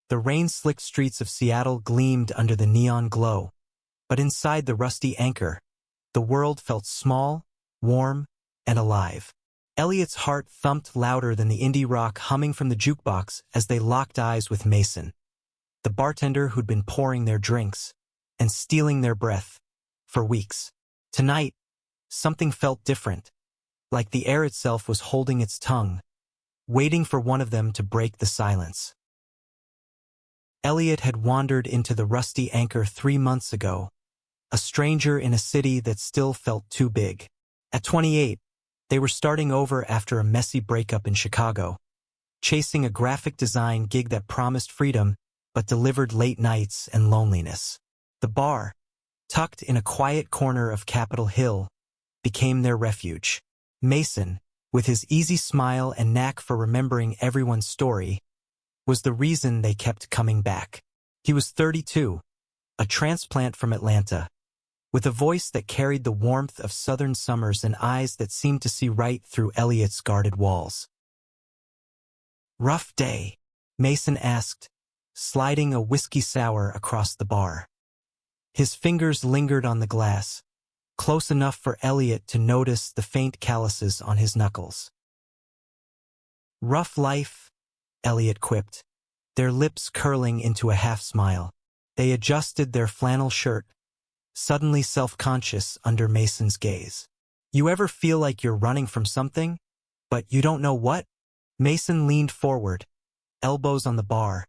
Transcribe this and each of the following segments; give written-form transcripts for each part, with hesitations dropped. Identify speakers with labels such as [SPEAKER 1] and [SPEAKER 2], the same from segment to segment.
[SPEAKER 1] The rain-slicked streets of Seattle gleamed under the neon glow. But inside the rusty anchor, the world felt small, warm, and alive. Elliot's heart thumped louder than the indie rock humming from the jukebox as they locked eyes with Mason, the bartender who'd been pouring their drinks and stealing their breath for weeks. Tonight, something felt different, like the air itself was holding its tongue, waiting for one of them to break the silence. Elliot had wandered into the rusty anchor 3 months ago, a stranger in a city that still felt too big. At 28, they were starting over after a messy breakup in Chicago, chasing a graphic design gig that promised freedom but delivered late nights and loneliness. The bar, tucked in a quiet corner of Capitol Hill, became their refuge. Mason, with his easy smile and knack for remembering everyone's story, was the reason they kept coming back. He was 32, a transplant from Atlanta, with a voice that carried the warmth of southern summers and eyes that seemed to see right through Elliot's guarded walls. "Rough day?" Mason asked, sliding a whiskey sour across the bar. His fingers lingered on the glass, close enough for Elliot to notice the faint calluses on his knuckles. "Rough life," Elliot quipped, their lips curling into a half-smile. They adjusted their flannel shirt, suddenly self-conscious under Mason's gaze. "You ever feel like you're running from something, but you don't know what?" Mason leaned forward, elbows on the bar,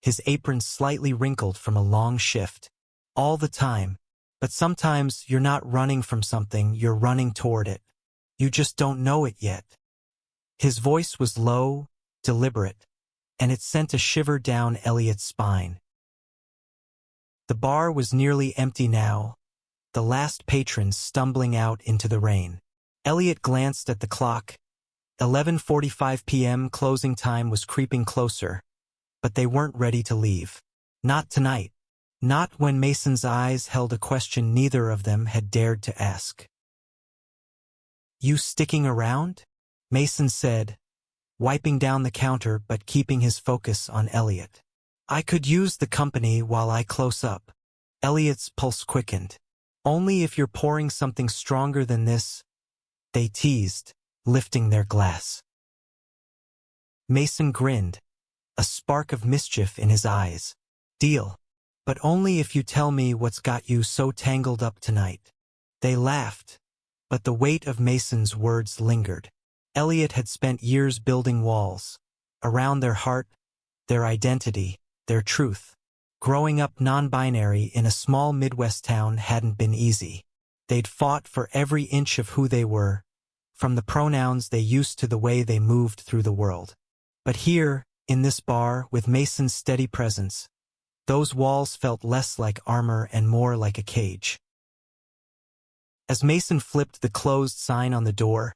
[SPEAKER 1] his apron slightly wrinkled from a long shift. "All the time. But sometimes you're not running from something, you're running toward it. You just don't know it yet." His voice was low, deliberate, and it sent a shiver down Elliot's spine. The bar was nearly empty now, the last patrons stumbling out into the rain. Elliot glanced at the clock. 11:45 p.m. closing time was creeping closer, but they weren't ready to leave. Not tonight. Not when Mason's eyes held a question neither of them had dared to ask. "You sticking around?" Mason said, wiping down the counter but keeping his focus on Elliot. "I could use the company while I close up." Elliot's pulse quickened. "Only if you're pouring something stronger than this," they teased, lifting their glass. Mason grinned, a spark of mischief in his eyes. "Deal. But only if you tell me what's got you so tangled up tonight." They laughed, but the weight of Mason's words lingered. Elliot had spent years building walls, around their heart, their identity, their truth. Growing up non-binary in a small Midwest town hadn't been easy. They'd fought for every inch of who they were, from the pronouns they used to the way they moved through the world. But here, in this bar, with Mason's steady presence, those walls felt less like armor and more like a cage. As Mason flipped the closed sign on the door,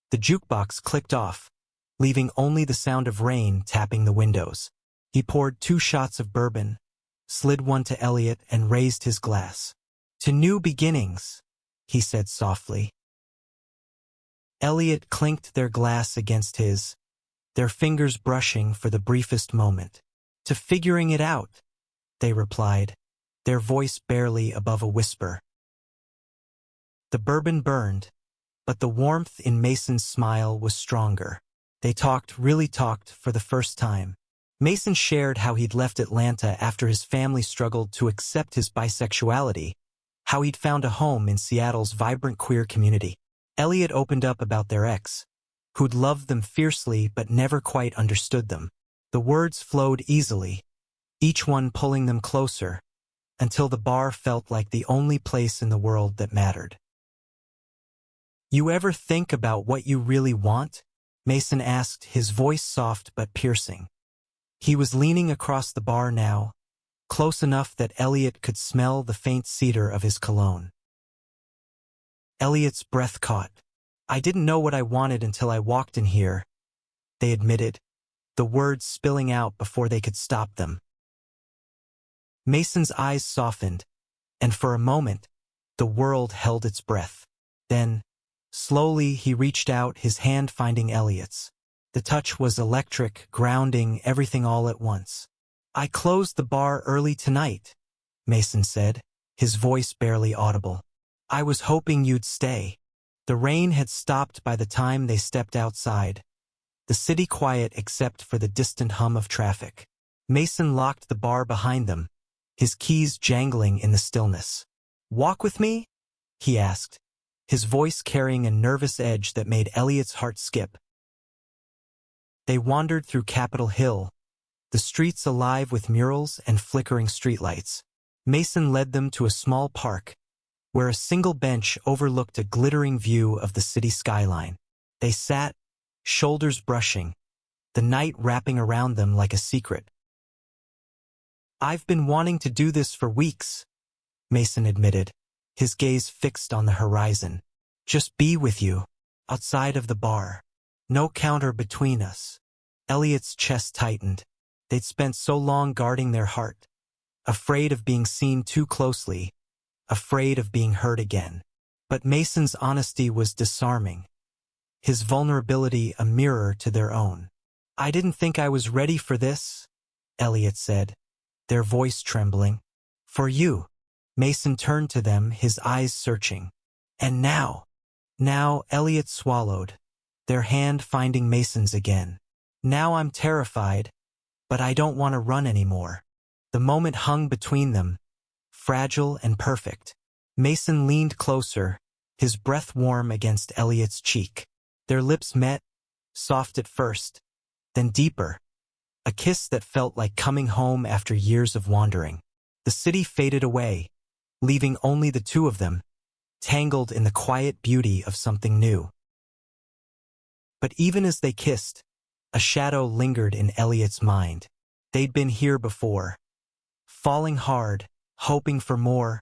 [SPEAKER 1] the jukebox clicked off, leaving only the sound of rain tapping the windows. He poured 2 shots of bourbon, slid one to Elliot, and raised his glass. "To new beginnings," he said softly. Elliot clinked their glass against his, their fingers brushing for the briefest moment. "To figuring it out," they replied, their voice barely above a whisper. The bourbon burned, but the warmth in Mason's smile was stronger. They really talked for the first time. Mason shared how he'd left Atlanta after his family struggled to accept his bisexuality, how he'd found a home in Seattle's vibrant queer community. Elliot opened up about their ex, who'd loved them fiercely but never quite understood them. The words flowed easily, each one pulling them closer, until the bar felt like the only place in the world that mattered. "You ever think about what you really want?" Mason asked, his voice soft but piercing. He was leaning across the bar now, close enough that Elliot could smell the faint cedar of his cologne. Elliot's breath caught. "I didn't know what I wanted until I walked in here," they admitted, the words spilling out before they could stop them. Mason's eyes softened, and for a moment, the world held its breath. Then, slowly he reached out, his hand finding Elliot's. The touch was electric, grounding, everything all at once. I closed the bar early tonight, Mason said, his voice barely audible. I was hoping you'd stay. The rain had stopped by the time they stepped outside, the city quiet except for the distant hum of traffic. Mason locked the bar behind them, his keys jangling in the stillness. "Walk with me?" he asked, his voice carrying a nervous edge that made Elliot's heart skip. They wandered through Capitol Hill, the streets alive with murals and flickering streetlights. Mason led them to a small park, where a single bench overlooked a glittering view of the city skyline. They sat, shoulders brushing, the night wrapping around them like a secret. "I've been wanting to do this for weeks," Mason admitted, his gaze fixed on the horizon. "Just be with you, outside of the bar. No counter between us." Elliot's chest tightened. They'd spent so long guarding their heart, afraid of being seen too closely, afraid of being hurt again. But Mason's honesty was disarming, his vulnerability a mirror to their own. "I didn't think I was ready for this," Elliot said, their voice trembling. "For you." Mason turned to them, his eyes searching. "And now?" Now, Elliot swallowed, their hand finding Mason's again. "Now I'm terrified, but I don't want to run anymore." The moment hung between them, fragile and perfect. Mason leaned closer, his breath warm against Elliot's cheek. Their lips met, soft at first, then deeper, a kiss that felt like coming home after years of wandering. The city faded away, leaving only the two of them, tangled in the quiet beauty of something new. But even as they kissed, a shadow lingered in Elliot's mind. They'd been here before, falling hard, hoping for more,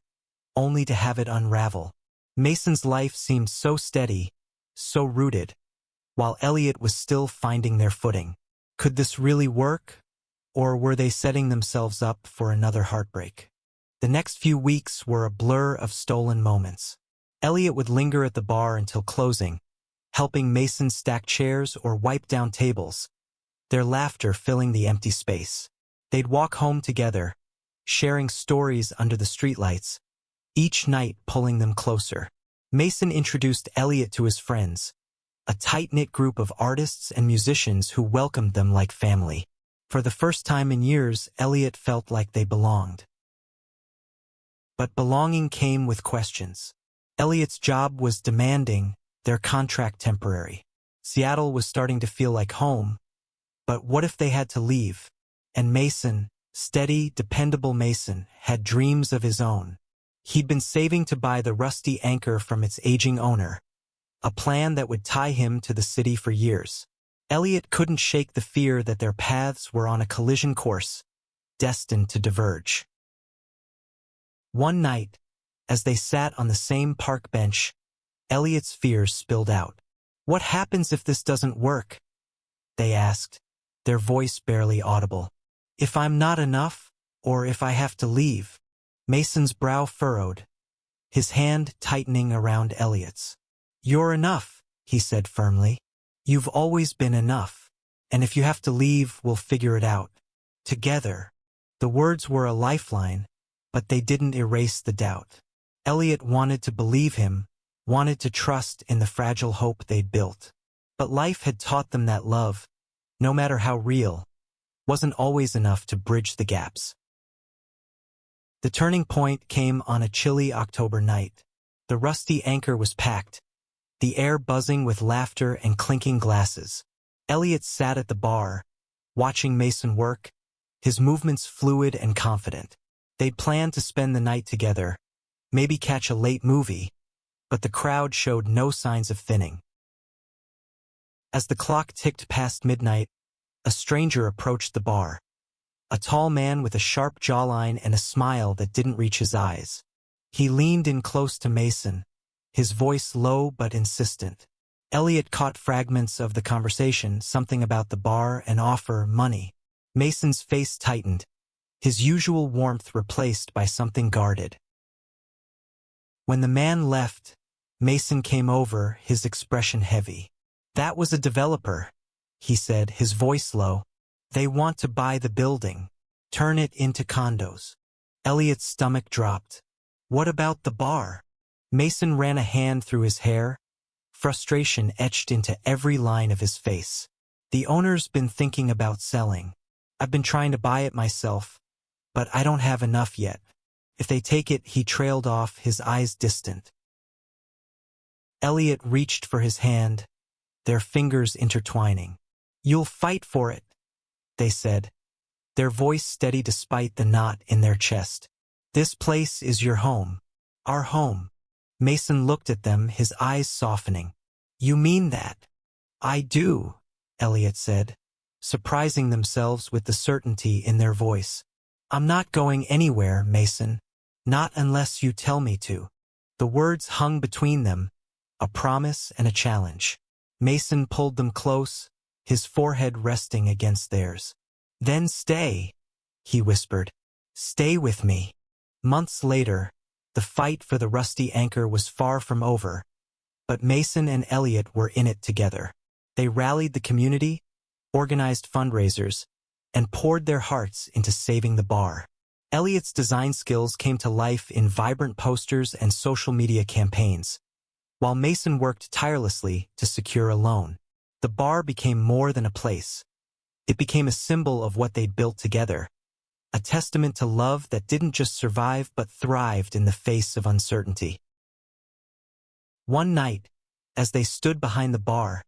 [SPEAKER 1] only to have it unravel. Mason's life seemed so steady, so rooted, while Elliot was still finding their footing. Could this really work, or were they setting themselves up for another heartbreak? The next few weeks were a blur of stolen moments. Elliot would linger at the bar until closing, helping Mason stack chairs or wipe down tables, their laughter filling the empty space. They'd walk home together, sharing stories under the streetlights, each night pulling them closer. Mason introduced Elliot to his friends, a tight-knit group of artists and musicians who welcomed them like family. For the first time in years, Elliot felt like they belonged. But belonging came with questions. Elliot's job was demanding, their contract temporary. Seattle was starting to feel like home, but what if they had to leave? And Mason, steady, dependable Mason, had dreams of his own. He'd been saving to buy the rusty anchor from its aging owner, a plan that would tie him to the city for years. Elliot couldn't shake the fear that their paths were on a collision course, destined to diverge. One night, as they sat on the same park bench, Elliot's fears spilled out. "What happens if this doesn't work?" they asked, their voice barely audible. "If I'm not enough, or if I have to leave?" Mason's brow furrowed, his hand tightening around Elliot's. "You're enough," he said firmly. "You've always been enough. And if you have to leave, we'll figure it out. Together." The words were a lifeline, but they didn't erase the doubt. Elliot wanted to believe him, wanted to trust in the fragile hope they'd built. But life had taught them that love, no matter how real, wasn't always enough to bridge the gaps. The turning point came on a chilly October night. The rusty anchor was packed, the air buzzing with laughter and clinking glasses. Elliot sat at the bar, watching Mason work, his movements fluid and confident. They'd planned to spend the night together, maybe catch a late movie, but the crowd showed no signs of thinning. As the clock ticked past midnight, a stranger approached the bar. A tall man with a sharp jawline and a smile that didn't reach his eyes. He leaned in close to Mason, his voice low but insistent. Elliot caught fragments of the conversation, something about the bar, an offer, money. Mason's face tightened, his usual warmth replaced by something guarded. When the man left, Mason came over, his expression heavy. "That was a developer," he said, his voice low. "They want to buy the building. Turn it into condos. Elliot's stomach dropped. What about the bar? Mason ran a hand through his hair, frustration etched into every line of his face. The owner's been thinking about selling. I've been trying to buy it myself, but I don't have enough yet. If they take it, he trailed off, his eyes distant. Elliot reached for his hand, their fingers intertwining. You'll fight for it, they said, their voice steady despite the knot in their chest. This place is your home. Our home. Mason looked at them, his eyes softening. You mean that? I do, Elliot said, surprising themselves with the certainty in their voice. I'm not going anywhere, Mason. Not unless you tell me to. The words hung between them, a promise and a challenge. Mason pulled them close, his forehead resting against theirs. Then stay, he whispered. Stay with me. Months later, the fight for the rusty anchor was far from over, but Mason and Elliot were in it together. They rallied the community, organized fundraisers, and poured their hearts into saving the bar. Elliot's design skills came to life in vibrant posters and social media campaigns, while Mason worked tirelessly to secure a loan. The bar became more than a place. It became a symbol of what they'd built together, a testament to love that didn't just survive but thrived in the face of uncertainty. One night, as they stood behind the bar,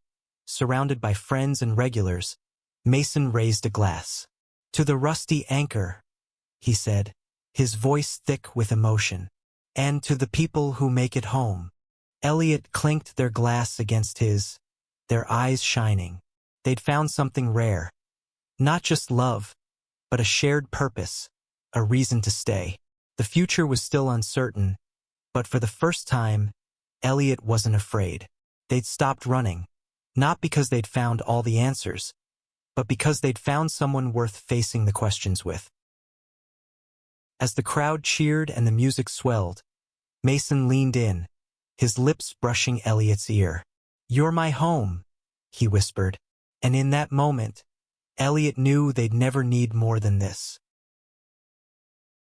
[SPEAKER 1] surrounded by friends and regulars, Mason raised a glass. To the rusty anchor, he said, his voice thick with emotion, and to the people who make it home. Elliot clinked their glass against his, their eyes shining. They'd found something rare. Not just love, but a shared purpose, a reason to stay. The future was still uncertain, but for the first time, Elliot wasn't afraid. They'd stopped running, not because they'd found all the answers, but because they'd found someone worth facing the questions with. As the crowd cheered and the music swelled, Mason leaned in, his lips brushing Elliot's ear. You're my home, he whispered, and in that moment, Elliot knew they'd never need more than this.